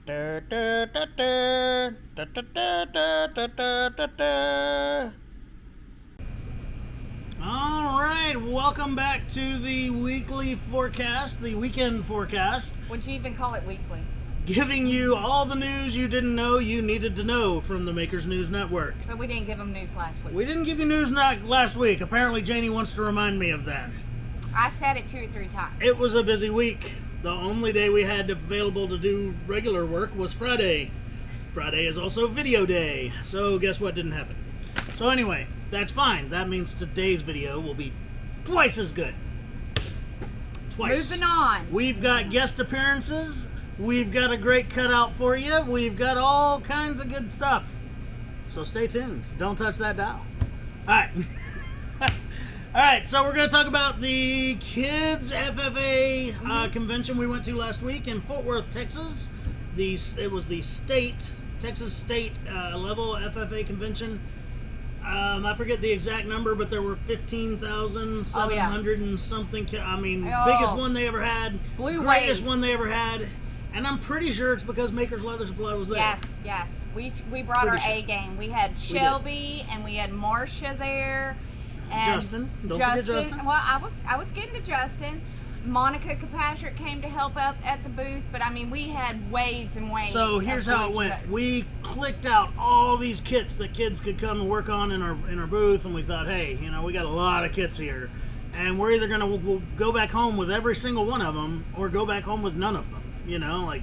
Alright, welcome back to the weekly forecast, the weekend forecast. Would you even call it weekly? Giving you all the news you didn't know you needed to know from the Makers News Network. But we didn't give them news last week. We didn't give you news last week. Apparently Janie wants to remind me of that. I said it 2 or 3 times. It was a busy week. The only day we had available to do regular work was Friday. Friday is also video day, so guess what didn't happen? So anyway, that's fine. That means today's video will be twice as good. Twice. Moving on. We've got guest appearances. We've got a great cutout for you. We've got all kinds of good stuff. So stay tuned. Don't touch that dial. All right. All right, so we're going to talk about the Kids FFA convention we went to last week in Fort Worth, Texas. It was the Texas State level FFA convention. I forget the exact number, but there were 15,700 and something. I mean, biggest one they ever had. Greatest one they ever had. And I'm pretty sure it's because Maker's Leather Supply was there. Yes. We brought our A game. We had Shelby and we had Marcia there. And Justin. Don't forget Justin. Well, I was getting to Justin. Monica Kilpatrick came to help out at the booth, but I mean, we had waves and waves. So here's how it went. We clicked out all these kits that kids could come and work on in our booth, and we thought, hey, we got a lot of kits here, and we're either we'll go back home with every single one of them, or go back home with none of them.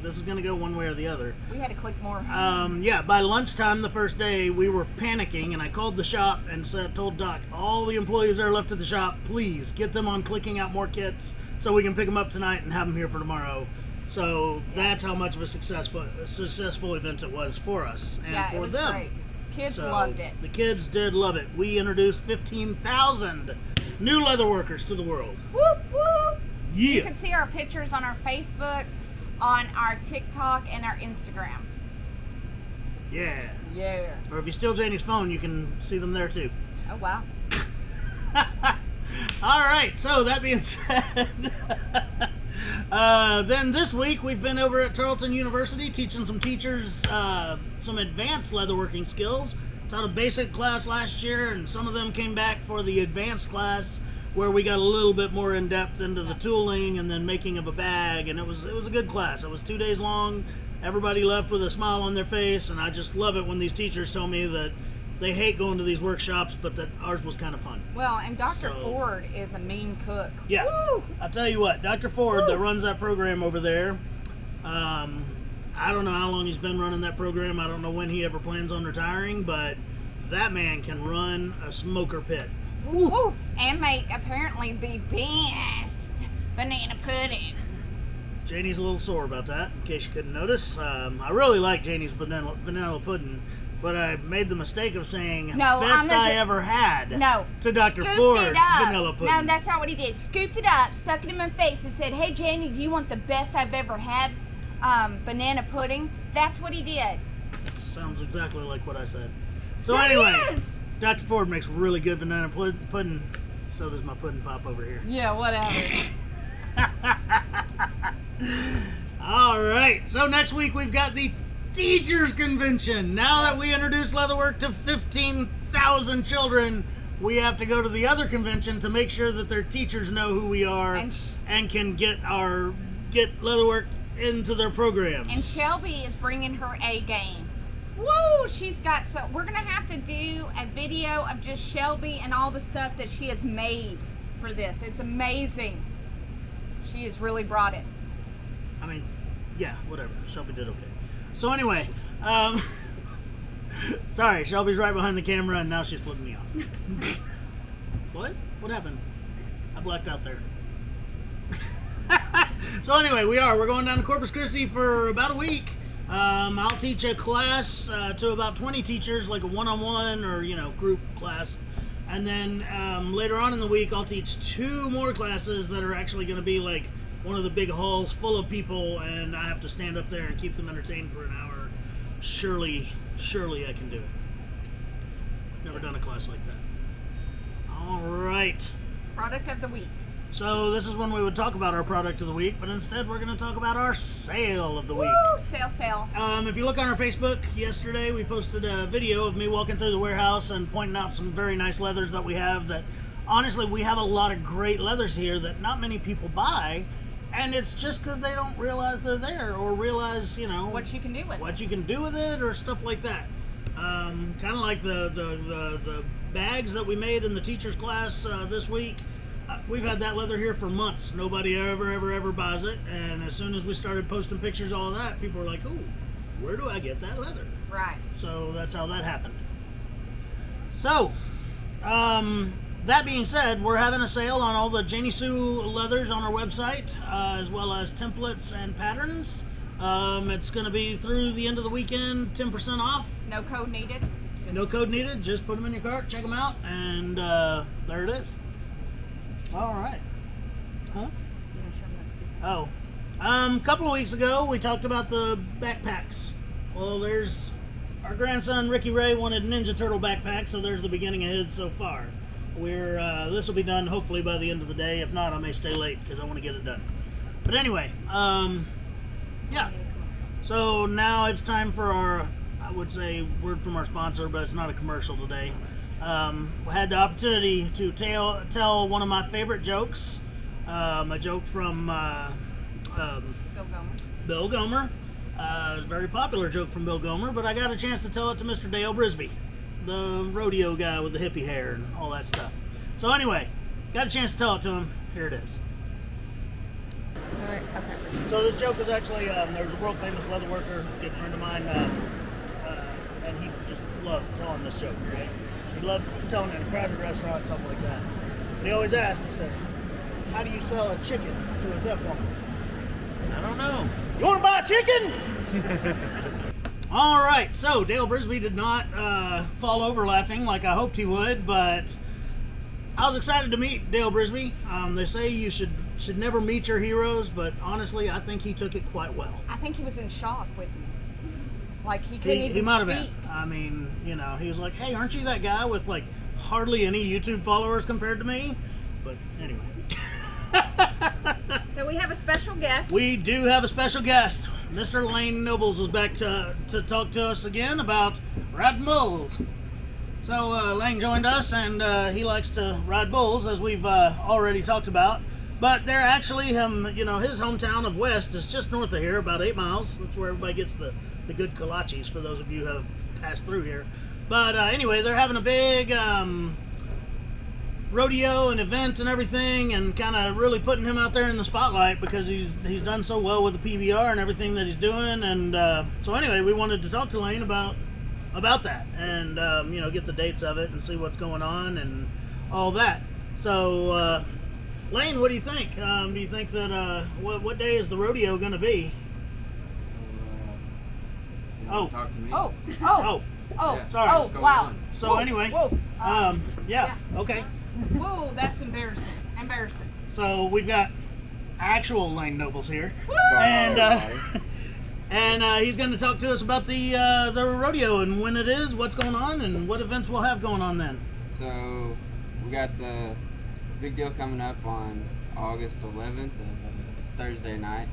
This is gonna go one way or the other. We had to click more. By lunchtime the first day, we were panicking, and I called the shop and told Doc, all the employees that are left at the shop, please get them on clicking out more kits so we can pick them up tonight and have them here for tomorrow. So that's how much of a successful event it was for us and for them. Yeah, it was great. Kids loved it. The kids did love it. We introduced 15,000 new leather workers to the world. Whoop, whoop. Yeah. You can see our pictures on our Facebook, on our TikTok, and our Instagram. Yeah. Yeah. Or if you steal Janie's phone, you can see them there too. Oh, wow. All right, so that being said, then this week we've been over at Tarleton University teaching some teachers some advanced leatherworking skills. Taught a basic class last year, and some of them came back for the advanced class, where we got a little bit more in depth into the tooling and then making of a bag, and it was a good class. It was 2 days long. Everybody left with a smile on their face, and I just love it when these teachers tell me that they hate going to these workshops, but that ours was kind of fun. Well, and Dr. Ford is a mean cook. Yeah. Woo! I'll tell you what, Dr. Ford that runs that program over there, I don't know how long he's been running that program. I don't know when he ever plans on retiring, but that man can run a smoker pit. Woo. And make apparently the best banana pudding. Janie's a little sore about that, in case you couldn't notice. I really like Janie's vanilla pudding, but I made the mistake of saying best I ever had to Dr. Ford's vanilla pudding. No, that's not what he did. Scooped it up, stuck it in my face, and said, hey, Janie, do you want the best I've ever had banana pudding? That's what he did. Sounds exactly like what I said. So anyway, Dr. Ford makes really good banana pudding. So does my pudding pop over here. Yeah, whatever. All right. So next week we've got the Teachers Convention. Now that we introduced leatherwork to 15,000 children, we have to go to the other convention to make sure that their teachers know who we are and can get leatherwork into their programs. And Shelby is bringing her A game. Woo! We're going to have to do a video of just Shelby and all the stuff that she has made for this. It's amazing. She has really brought it. I mean, yeah, whatever. Shelby did okay. So anyway, sorry, Shelby's right behind the camera and now she's flipping me off. What? What happened? I blacked out there. So anyway, we're going down to Corpus Christi for about a week. I'll teach a class to about 20 teachers, like a one-on-one or, group class. And then later on in the week, I'll teach 2 more classes that are actually going to be like one of the big halls full of people, and I have to stand up there and keep them entertained for an hour. Surely I can do it. Never done a class like that. All right. Product of the week. So this is when we would talk about our product of the week, but instead we're going to talk about our sale of the week. Woo! Sale. If you look on our Facebook, yesterday we posted a video of me walking through the warehouse and pointing out some very nice leathers that we have that, honestly, we have a lot of great leathers here that not many people buy, and it's just because they don't realize they're there or realize, What you can do with it or stuff like that. Kind of like the bags that we made in the teacher's class this week. We've had that leather here for months. Nobody ever buys it. And as soon as we started posting pictures, all of that, people were like, "Ooh, where do I get that leather?" Right. So that's how that happened. So, that being said, we're having a sale on all the Janie Sue leathers on our website, as well as templates and patterns. It's going to be through the end of the weekend, 10% off. No code needed. No code needed. Just put them in your cart, check them out, and there it is. All right. Huh? Oh. A couple of weeks ago, we talked about the backpacks. Well, there's our grandson, Ricky Ray, wanted Ninja Turtle backpack, so there's the beginning of his so far. This will be done hopefully by the end of the day. If not, I may stay late because I want to get it done. But anyway, yeah. So now it's time for our, I would say, word from our sponsor, but it's not a commercial today. We had the opportunity to tell one of my favorite jokes, a joke from Bill Gomer. A very popular joke from Bill Gomer, but I got a chance to tell it to Mr. Dale Brisby, the rodeo guy with the hippie hair and all that stuff. So anyway, got a chance to tell it to him. Here it is. All right. Okay. So this joke was actually, there was a world famous leather worker, a good friend of mine, and he just loved telling this joke, right? He loved telling it in a crowded restaurant, something like that. And he always asked, he said, "How do you sell a chicken to a deaf woman?" "I don't know." "You want to buy a chicken?" All right, so Dale Brisby did not fall over laughing like I hoped he would, but I was excited to meet Dale Brisby. They say you should never meet your heroes, but honestly, I think he took it quite well. I think he was in shock with me. Like he couldn't even speak. He might have been. I mean, he was like, "Hey, aren't you that guy with like hardly any YouTube followers compared to me?" But anyway. So we have a special guest. We do have a special guest. Mr. Lane Nobles is back to talk to us again about riding bulls. So Lane joined us, and he likes to ride bulls, as we've already talked about. But they're actually his hometown of West is just north of here, about 8 miles. That's where everybody gets the good kolaches, for those of you who have passed through here. But anyway, they're having a big rodeo and event and everything, and kind of really putting him out there in the spotlight because he's done so well with the PBR and everything that he's doing. And so anyway, we wanted to talk to Lane about that, and get the dates of it and see what's going on and all that. So Lane, what do you think? Do you think that what day is the rodeo going to be? Talk to me. Oh, Yeah. Sorry. Oh, wow. on? So Whoa, anyway, whoa. yeah, okay. Whoa, that's embarrassing. Embarrassing. So we've got actual Lane Nobles here, Woo! and he's going to talk to us about the rodeo and when it is, what's going on, and what events we'll have going on then. So we got the big deal coming up on August 11th. It's Thursday night.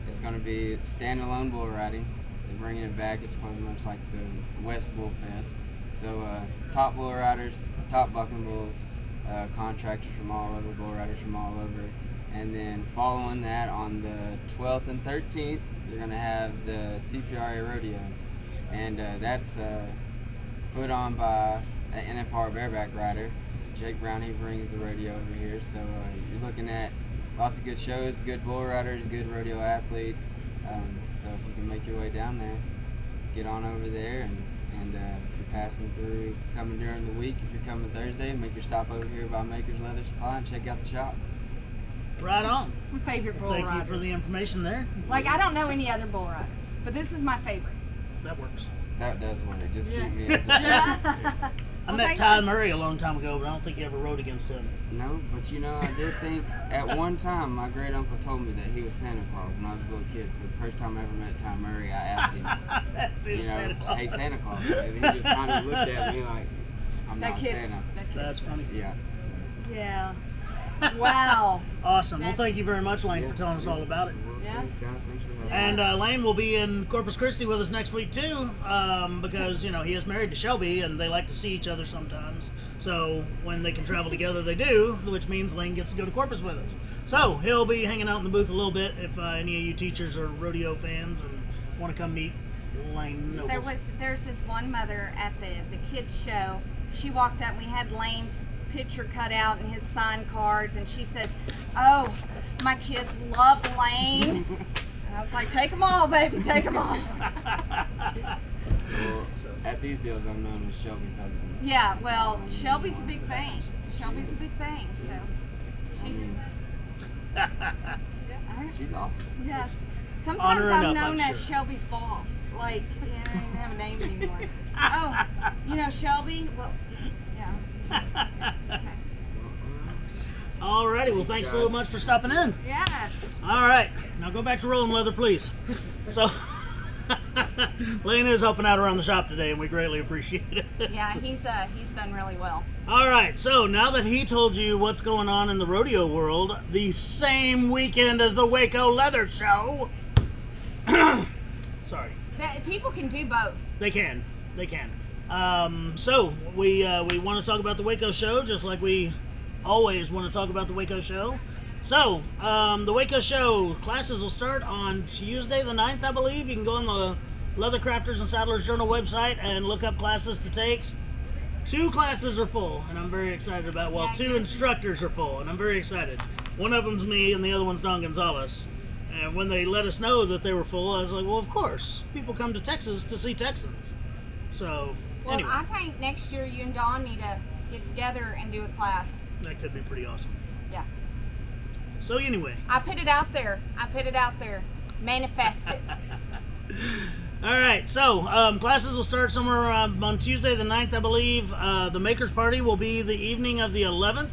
It's going to be standalone bull riding. They're bringing it back. It's pretty much like the West Bull Fest. So top bull riders, top bucking bulls, contractors from all over, bull riders from all over. And then following that, on the 12th and 13th, they're going to have the CPRA rodeos. And that's put on by an NFR bareback rider. Jake Brown, he brings the rodeo over here. So you're looking at lots of good shows, good bull riders, good rodeo athletes. So if you can make your way down there, get on over there. And if you're passing through, coming during the week, if you're coming Thursday, make your stop over here by Maker's Leather Supply and check out the shop. Right on. My favorite bull rider. Thank you for the information there. Like, I don't know any other bull rider, but this is my favorite. That works. That does work. Just Yeah. keep me as a Yeah. I met Ty Murray a long time ago, but I don't think you ever rode against him. No, but I did think at one time my great uncle told me that he was Santa Claus when I was a little kid. So the first time I ever met Ty Murray, I asked him, hey, Santa Claus, baby. He just kind of looked at me like, I'm That not kid's, Santa. that kid's That's funny. Yeah. So. Yeah. Wow. Awesome. Well, That's- thank you very much, Lane, Yeah. for telling us all about it. Well, Yeah. thanks, guys. Thanks for having me. And Lane will be in Corpus Christi with us next week too, because he is married to Shelby, and they like to see each other sometimes. So when they can travel together, they do, which means Lane gets to go to Corpus with us. So he'll be hanging out in the booth a little bit if any of you teachers are rodeo fans and want to come meet Lane Nobles. There's this one mother at the kids show. She walked up and we had Lane's picture cut out and his sign cards, and she said, "Oh, my kids love Lane." And I was like, "Take them all, baby, take them all." Well, at these deals, I'm known as Shelby's husband. Yeah, well, Shelby's a big thing. Shelby's a big thing. So I mean, she's awesome. yes. Sometimes Honor I'm enough, known I'm as sure. Shelby's boss. Like, I don't even have a name anymore. Oh, Shelby? Well, yeah. Okay. Alrighty, well, thanks so much for stopping in. Yes. All right, now go back to rolling leather, please. So, Lane is helping out around the shop today, and we greatly appreciate it. Yeah, he's done really well. All right, so now that he told you what's going on in the rodeo world, the same weekend as the Waco Leather Show. Sorry. People can do both. They can. So we want to talk about the Waco show, just like we always want to talk about the Waco show. So the Waco show classes will start on Tuesday the 9th, I believe. You can go on the Leather Crafters and Saddlers Journal website and look up classes to take. 2 classes are full, and I'm very excited about. Well, Yeah, 2 instructors are full, and I'm very excited. One of them's me, and the other one's Don Gonzalez. And when they let us know that they were full, I was like, well, of course. People come to Texas to see Texans. So, Well, anyway, I think next year you and Dawn need to get together and do a class. that could be pretty awesome. Yeah. So, anyway. I put it out there. Manifest it. All right, so classes will start somewhere on Tuesday the 9th, I believe. The Makers Party will be the evening of the 11th.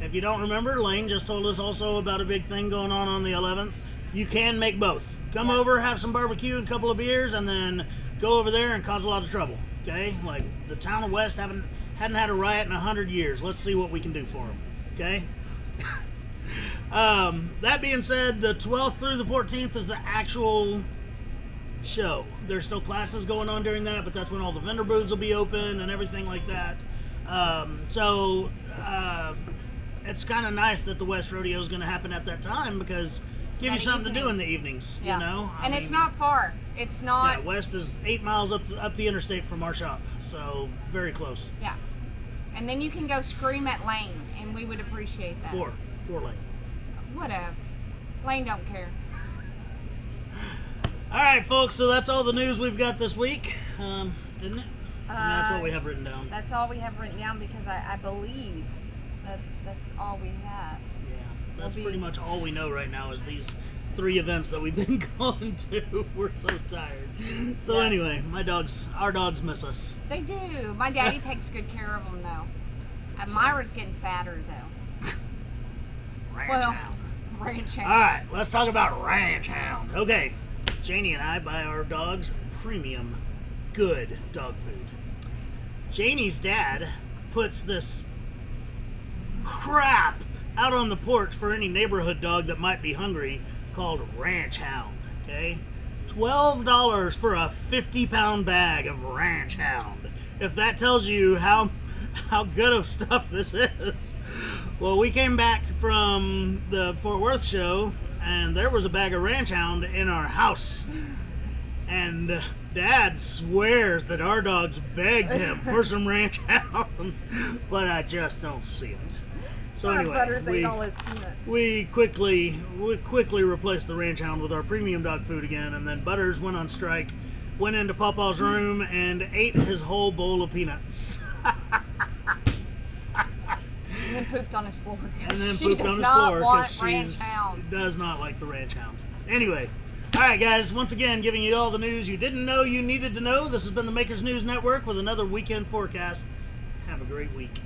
If you don't remember, Lane just told us also about a big thing going on the 11th. You can make both. Come Yes. over, have some barbecue and a couple of beers, and then go over there and cause a lot of trouble. Okay? Like, the town of West hadn't had a riot in 100 years. Let's see what we can do for them. Okay? That being said, the 12th through the 14th is the actual show. There's still classes going on during that, but that's when all the vendor booths will be open and everything like that. It's kind of nice that the West Rodeo is going to happen at that time, because give you That something to do evening. in the evenings, Yeah. you know? And it's not far. It's not. Yeah, West is 8 miles up the interstate from our shop, so very close. Yeah. And then you can go scream at Lane, and we would appreciate that. 4 lane. Whatever. Lane don't care. All right, folks, so that's all the news we've got this week, isn't it? And that's what we have written down. That's all we have written down, because I believe that's all we have. Yeah, that's We'll be- pretty much all we know right now is these 3 events that we've been going to. We're so tired. So Yes. anyway, our dogs miss us. They do. My daddy takes good care of them, though. Myra's getting fatter, though. Ranch Well, Hound. ranch All hound. right, let's talk about Ranch Hound. Okay, Janie and I buy our dogs premium, good dog food. Janie's dad puts this crap out on the porch for any neighborhood dog that might be hungry, called Ranch Hound. Okay, $12 for a 50-pound bag of Ranch Hound. If that tells you how good of stuff this is. Well, we came back from the Fort Worth show, and there was a bag of Ranch Hound in our house. And Dad swears that our dogs begged him for some Ranch Hound, but I just don't see it. So anyway, Butters ate all his peanuts. we quickly replaced the Ranch Hound with our premium dog food again, and then Butters went on strike, went into Pawpaw's room, and ate his whole bowl of peanuts. And then pooped on his floor. And then She pooped does on his not floor want because ranch she hound. does not like the Ranch Hound. Anyway, all right, guys, once again, giving you all the news you didn't know you needed to know. This has been the Makers News Network with another weekend forecast. Have a great week.